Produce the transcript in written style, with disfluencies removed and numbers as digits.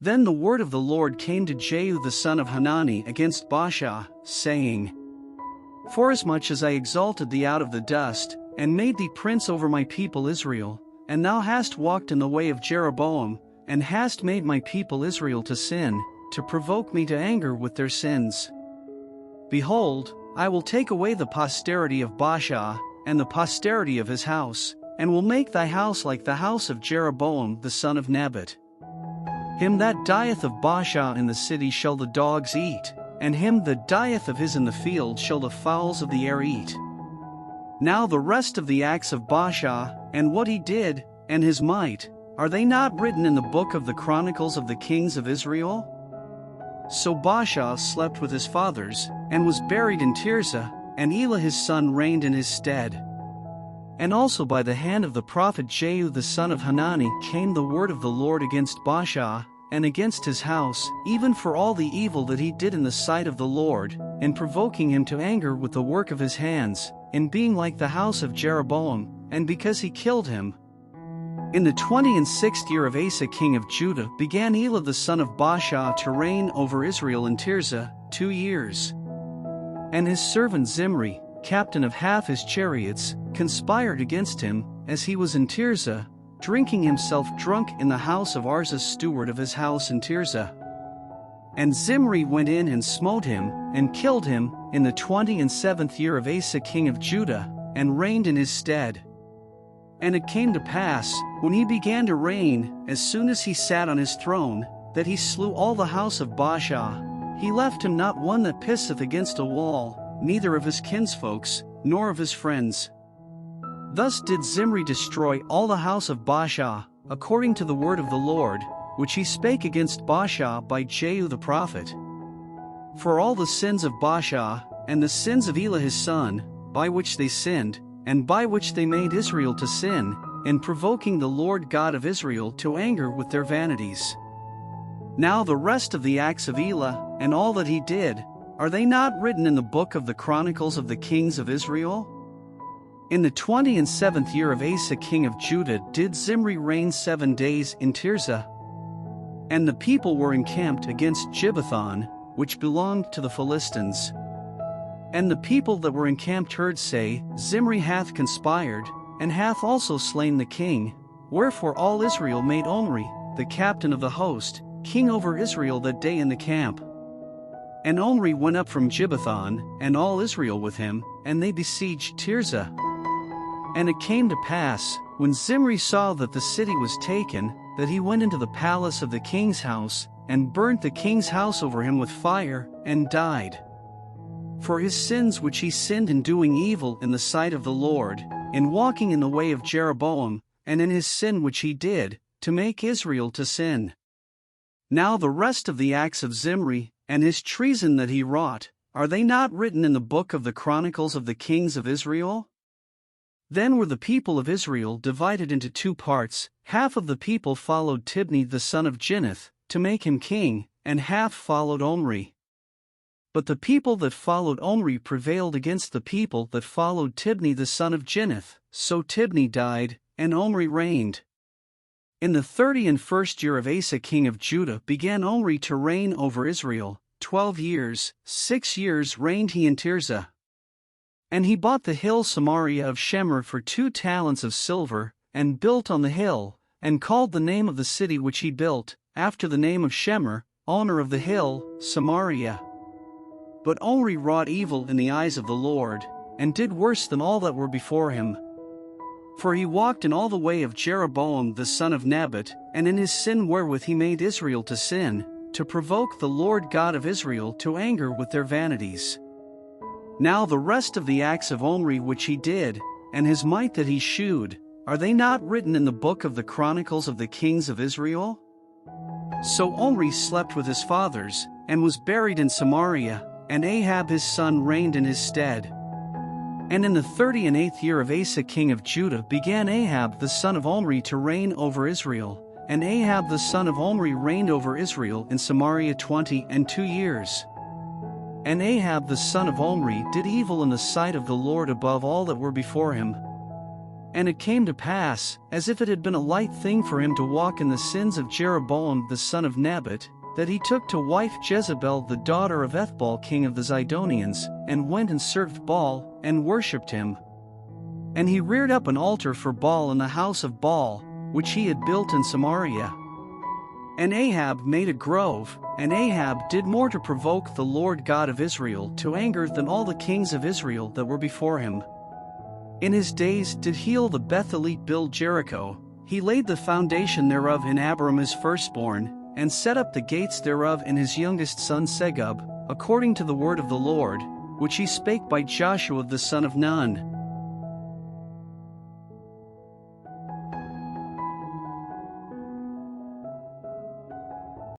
Then the word of the Lord came to Jehu the son of Hanani against Baasha, saying, Forasmuch as I exalted thee out of the dust, and made thee prince over my people Israel, and thou hast walked in the way of Jeroboam, and hast made my people Israel to sin, to provoke me to anger with their sins. Behold, I will take away the posterity of Baasha, and the posterity of his house, and will make thy house like the house of Jeroboam the son of Nebat. Him that dieth of Baasha in the city shall the dogs eat, and him that dieth of his in the field shall the fowls of the air eat. Now the rest of the acts of Baasha, and what he did, and his might, are they not written in the book of the Chronicles of the kings of Israel? So Baasha slept with his fathers, and was buried in Tirzah, and Elah his son reigned in his stead. And also by the hand of the prophet Jehu the son of Hanani came the word of the Lord against Baasha, and against his house, even for all the evil that he did in the sight of the Lord, in provoking him to anger with the work of his hands, in being like the house of Jeroboam, and because he killed him. In the 26th year of Asa king of Judah began Elah the son of Baasha to reign over Israel in Tirzah, 2 years. And his servant Zimri, captain of half his chariots, conspired against him, as he was in Tirzah, drinking himself drunk in the house of Arzah's steward of his house in Tirzah. And Zimri went in and smote him, and killed him, in the 27th year of Asa king of Judah, and reigned in his stead. And it came to pass, when he began to reign, as soon as he sat on his throne, that he slew all the house of Baasha. He left him not one that pisseth against a wall, neither of his kinsfolks, nor of his friends. Thus did Zimri destroy all the house of Baasha, according to the word of the Lord, which he spake against Baasha by Jehu the prophet. For all the sins of Baasha, and the sins of Elah his son, by which they sinned, and by which they made Israel to sin, in provoking the Lord God of Israel to anger with their vanities. Now the rest of the acts of Elah, and all that he did, are they not written in the book of the Chronicles of the kings of Israel? In the 27th year of Asa king of Judah did Zimri reign 7 days in Tirzah. And the people were encamped against Gibbethon, which belonged to the Philistines. And the people that were encamped heard say, Zimri hath conspired, and hath also slain the king. Wherefore all Israel made Omri, the captain of the host, king over Israel that day in the camp. And Omri went up from Gibbethon, and all Israel with him, and they besieged Tirzah. And it came to pass, when Zimri saw that the city was taken, that he went into the palace of the king's house, and burnt the king's house over him with fire, and died. For his sins which he sinned in doing evil in the sight of the Lord, in walking in the way of Jeroboam, and in his sin which he did, to make Israel to sin. Now the rest of the acts of Zimri, and his treason that he wrought, are they not written in the book of the Chronicles of the kings of Israel? Then were the people of Israel divided into 2 parts, half of the people followed Tibni the son of Ginnath, to make him king, and half followed Omri. But the people that followed Omri prevailed against the people that followed Tibni the son of Ginnath, so Tibni died, and Omri reigned. In the 31st year of Asa king of Judah began Omri to reign over Israel, 12 years, 6 years reigned he in Tirzah. And he bought the hill Samaria of Shemer for 2 talents of silver, and built on the hill, and called the name of the city which he built, after the name of Shemer, owner of the hill, Samaria. But Omri wrought evil in the eyes of the Lord, and did worse than all that were before him. For he walked in all the way of Jeroboam the son of Nebat, and in his sin wherewith he made Israel to sin, to provoke the Lord God of Israel to anger with their vanities. Now the rest of the acts of Omri which he did, and his might that he shewed, are they not written in the book of the Chronicles of the kings of Israel? So Omri slept with his fathers, and was buried in Samaria, and Ahab his son reigned in his stead. And in the 38th year of Asa king of Judah began Ahab the son of Omri to reign over Israel, and Ahab the son of Omri reigned over Israel in Samaria 22 years. And Ahab the son of Omri did evil in the sight of the Lord above all that were before him. And it came to pass, as if it had been a light thing for him to walk in the sins of Jeroboam the son of Nebat, that he took to wife Jezebel the daughter of Ethbaal king of the Zidonians, and went and served Baal, and worshipped him. And he reared up an altar for Baal in the house of Baal, which he had built in Samaria. And Ahab made a grove, and Ahab did more to provoke the Lord God of Israel to anger than all the kings of Israel that were before him. In his days did Heel the Bethelite build Jericho. He laid the foundation thereof in Abram his firstborn, and set up the gates thereof in his youngest son Segub, according to the word of the Lord, which he spake by Joshua the son of Nun.